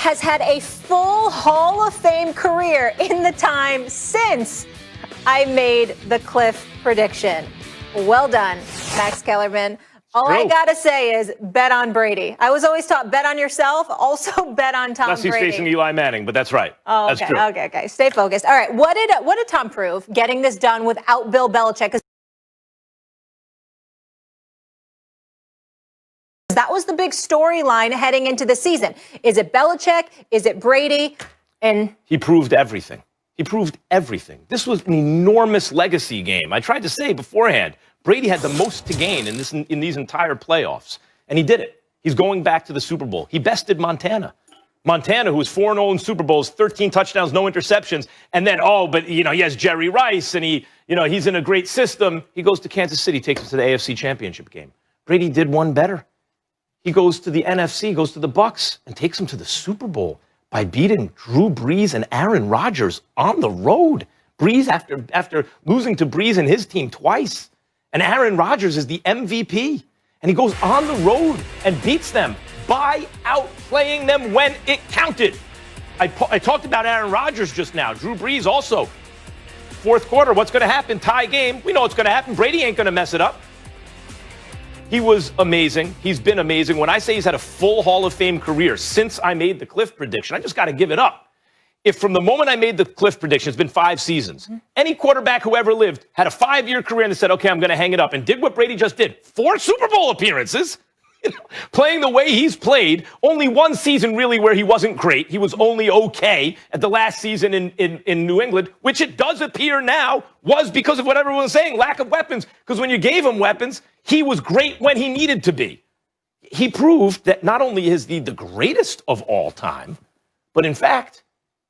has had a full Hall of Fame career in the time since I made the Cliff prediction. Well done, Max Kellerman. All I got to say is bet on Brady. I was always taught bet on yourself, also bet on Tom Brady. Unless he's facing Eli Manning, but that's right. Oh, that's true. Okay. Stay focused. All right, what did Tom prove getting this done without Bill Belichick? 'Cause that was the big storyline heading into the season. Is it Belichick? Is it Brady? And he proved everything. He proved everything. This was an enormous legacy game. I tried to say beforehand, Brady had the most to gain in these entire playoffs, and he did it. He's going back to the Super Bowl. He bested Montana. Montana, who was 4-0 in Super Bowls, 13 touchdowns, no interceptions, and then, he has Jerry Rice, and he's in a great system. He goes to Kansas City, takes him to the AFC Championship game. Brady did one better. He goes to the NFC, goes to the Bucs, and takes them to the Super Bowl by beating Drew Brees and Aaron Rodgers on the road. Brees, after losing to Brees and his team twice. And Aaron Rodgers is the MVP. And he goes on the road and beats them by outplaying them when it counted. I talked about Aaron Rodgers just now. Drew Brees also. Fourth quarter, what's going to happen? Tie game. We know what's going to happen. Brady ain't going to mess it up. He was amazing. He's been amazing. When I say he's had a full Hall of Fame career since I made the Cliff prediction, I just got to give it up. If from the moment I made the Cliff prediction, it's been 5 seasons, any quarterback who ever lived had a 5-year career and said, okay, I'm going to hang it up, and did what Brady just did. 4 Super Bowl appearances, playing the way he's played. Only 1 season really where he wasn't great. He was only okay at the last season in New England, which it does appear now was because of what everyone was saying, lack of weapons. Because when you gave him weapons, he was great when he needed to be. He proved that not only is he the greatest of all time, but in fact,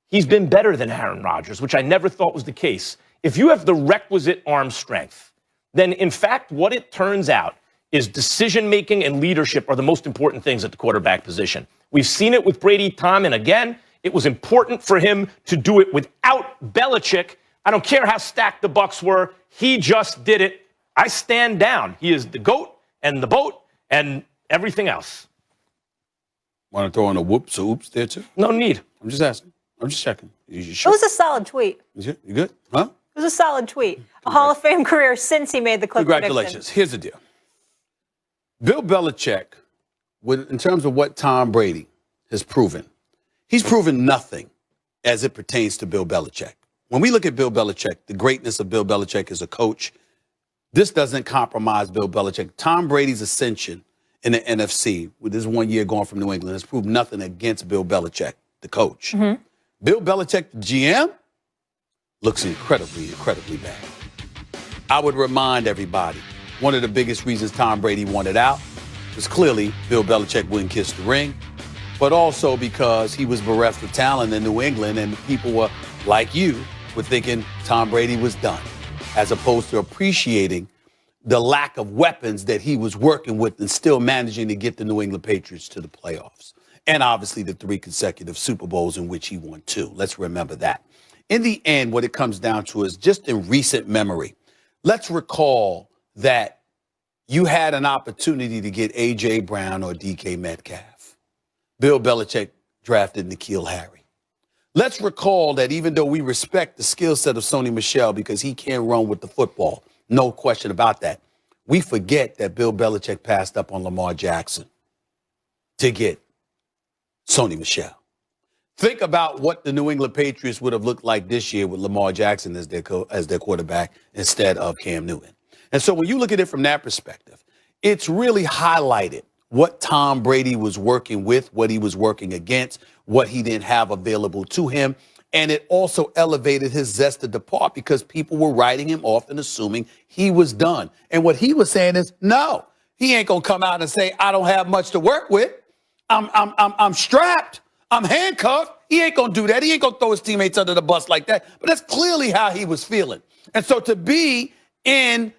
he's been better than Aaron Rodgers, which I never thought was the case. If you have the requisite arm strength, then in fact, what it turns out is decision-making and leadership are the most important things at the quarterback position. We've seen it with Brady time and again. It was important for him to do it without Belichick. I don't care how stacked the Bucs were. He just did it. I stand down. He is the GOAT and the boat and everything else. Want to throw in a whoops or oops there, too? No need. I'm just asking. I'm just checking. You sure? It was a solid tweet. You good? Huh? It was a solid tweet. A Hall of Fame career since he made the Cliff Congratulations. prediction. Here's the deal. Bill Belichick, in terms of what Tom Brady has proven, he's proven nothing as it pertains to Bill Belichick. When we look at Bill Belichick, the greatness of Bill Belichick as a coach, this doesn't compromise Bill Belichick. Tom Brady's ascension in the NFC, with his 1 year going from New England, has proved nothing against Bill Belichick, the coach. Mm-hmm. Bill Belichick, the GM, looks incredibly, incredibly bad. I would remind everybody, one of the biggest reasons Tom Brady wanted out was clearly Bill Belichick wouldn't kiss the ring, but also because he was bereft of talent in New England, and people were, like you, were thinking Tom Brady was done, as opposed to appreciating the lack of weapons that he was working with and still managing to get the New England Patriots to the playoffs. And obviously the 3 consecutive Super Bowls in which he won 2. Let's remember that. In the end, what it comes down to is just in recent memory, let's recall that you had an opportunity to get A.J. Brown or D.K. Metcalf. Bill Belichick drafted N'Keal Harry. Let's recall that even though we respect the skill set of Sony Michel because he can run with the football, no question about that, we forget that Bill Belichick passed up on Lamar Jackson to get Sony Michel. Think about what the New England Patriots would have looked like this year with Lamar Jackson as their quarterback instead of Cam Newton. And so when you look at it from that perspective, it's really highlighted what Tom Brady was working with, what he was working against, what he didn't have available to him. And it also elevated his zest to depart because people were writing him off and assuming he was done. And what he was saying is, no, he ain't going to come out and say, I don't have much to work with. I'm strapped. I'm handcuffed. He ain't going to do that. He ain't going to throw his teammates under the bus like that. But that's clearly how he was feeling. And so to be in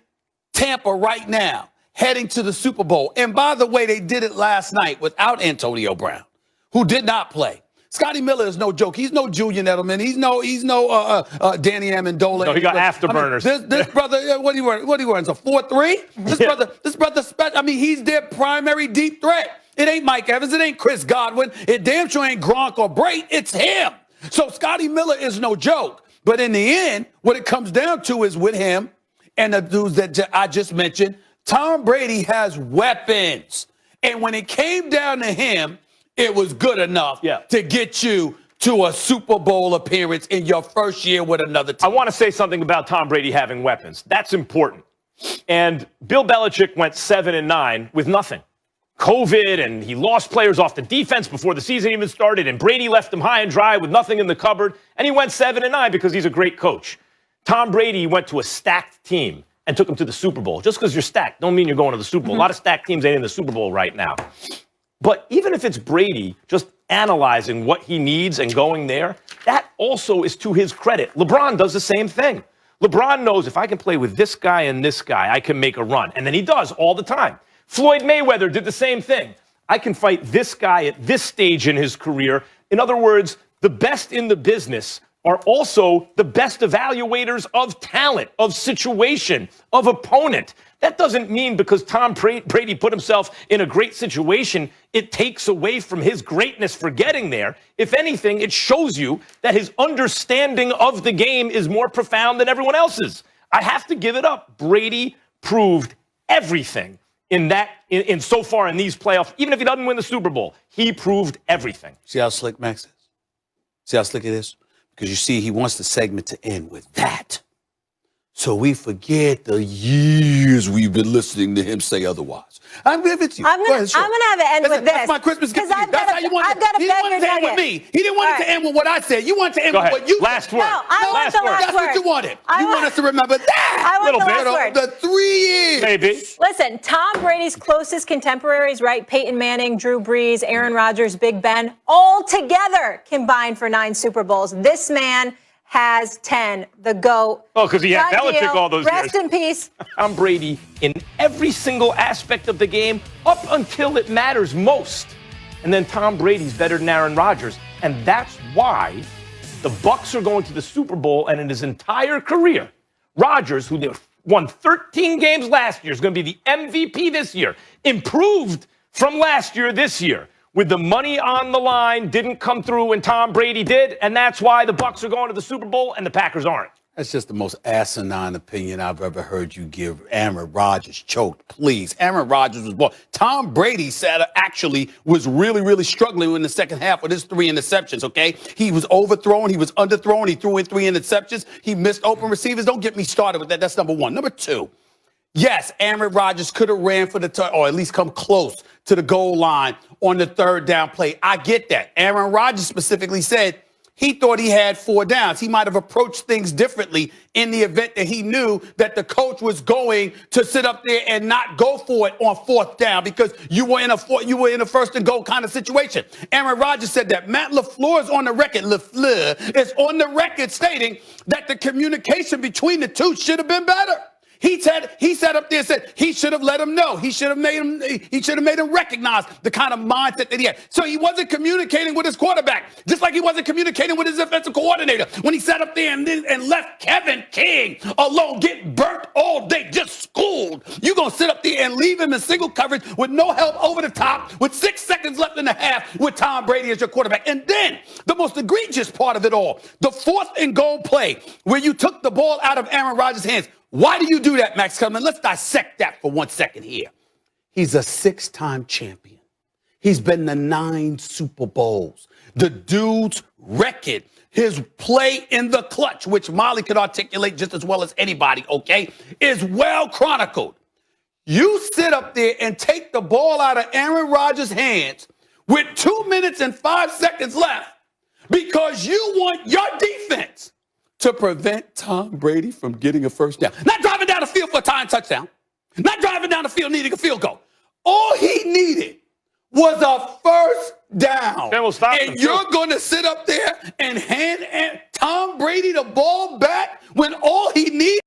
Tampa right now, heading to the Super Bowl, and by the way, they did it last night without Antonio Brown, who did not play. Scotty Miller is no joke. He's no Julian Edelman. He's no Danny Amendola. No, he got afterburners. This brother, what he wearing? It's a 4-3. This brother, he's their primary deep threat. It ain't Mike Evans. It ain't Chris Godwin. It damn sure ain't Gronk or Bray. It's him. So Scotty Miller is no joke. But in the end, what it comes down to is with him and the dudes that I just mentioned, Tom Brady has weapons. And when it came down to him, it was good enough to get you to a Super Bowl appearance in your first year with another team. I want to say something about Tom Brady having weapons. That's important. And Bill Belichick went 7-9 with nothing. COVID, and he lost players off the defense before the season even started, and Brady left him high and dry with nothing in the cupboard, and he went 7-9 because he's a great coach. Tom Brady went to a stacked team and took him to the Super Bowl. Just because you're stacked don't mean you're going to the Super Bowl. A lot of stacked teams ain't in the Super Bowl right now. But even if it's Brady just analyzing what he needs and going there, that also is to his credit. LeBron does the same thing. LeBron knows if I can play with this guy and this guy, I can make a run. And then he does all the time. Floyd Mayweather did the same thing. I can fight this guy at this stage in his career. In other words, the best in the business are also the best evaluators of talent, of situation, of opponent. That doesn't mean because Tom Brady put himself in a great situation, it takes away from his greatness for getting there. If anything, it shows you that his understanding of the game is more profound than everyone else's. I have to give it up. Brady proved everything in so far in these playoffs. Even if he doesn't win the Super Bowl, he proved everything. See how slick Max is? See how slick it is? Because you see, he wants the segment to end with that. So we forget the years we've been listening to him say otherwise. I'm giving it to you. I'm gonna have it end with this. That's my Christmas gift. I've got a He didn't want it to end with me. He didn't want it to end with what I said. You want it to end with what you said. Last word. No, I want the last word. That's what you wanted. You want us to remember that. I want the last word. The 3 years. Maybe. Listen, Tom Brady's closest contemporaries, right? Peyton Manning, Drew Brees, Aaron Rodgers, Big Ben, all together combined for 9 Super Bowls. This man has 10, the GOAT. Oh, because he had Belichick all those years. Rest in peace. Tom Brady in every single aspect of the game up until it matters most. And then Tom Brady's better than Aaron Rodgers. And that's why the Bucs are going to the Super Bowl, and in his entire career, Rodgers, who won 13 games last year, is going to be the MVP this year, improved from last year this year. With the money on the line, didn't come through, and Tom Brady did, and that's why the Bucs are going to the Super Bowl and the Packers aren't. That's just the most asinine opinion I've ever heard you give. Aaron Rodgers choked. Please. Aaron Rodgers was born. Tom Brady actually was really, really struggling in the second half with his 3 interceptions, okay? He was overthrown. He was underthrown. He threw in 3 interceptions. He missed open receivers. Don't get me started with that. That's number 1. Number 2. Yes, Aaron Rodgers could have ran for the or at least come close to the goal line on the 3rd down play. I get that. Aaron Rodgers specifically said he thought he had 4 downs. He might have approached things differently in the event that he knew that the coach was going to sit up there and not go for it on 4th down because you were in a 1st and goal kind of situation. Aaron Rodgers said that. Matt LaFleur is on the record. LaFleur is on the record stating that the communication between the two should have been better. He sat up there and said he should have let him know. He should have made him recognize the kind of mindset that he had. So he wasn't communicating with his quarterback, just like he wasn't communicating with his offensive coordinator when he sat up there and left Kevin King alone, getting burnt all day, just schooled. You're going to sit up there and leave him in single coverage with no help over the top, with 6 seconds left in the half, with Tom Brady as your quarterback. And then the most egregious part of it all, the 4th and goal play where you took the ball out of Aaron Rodgers' hands. Why do you do that, Max Kellerman? Let's dissect that for 1 second here. He's a 6-time champion. He's been to 9 Super Bowls. The dude's record, his play in the clutch, which Molly could articulate just as well as anybody, okay, is well chronicled. You sit up there and take the ball out of Aaron Rodgers' hands with 2 minutes and 5 seconds left because you want your defense to prevent Tom Brady from getting a 1st down. Not driving down the field for a tying touchdown. Not driving down the field needing a field goal. All he needed was a 1st down. Then we'll stop and you're going to sit up there and hand Tom Brady the ball back when all he needs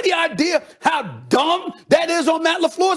any idea how dumb that is on Matt LaFleur's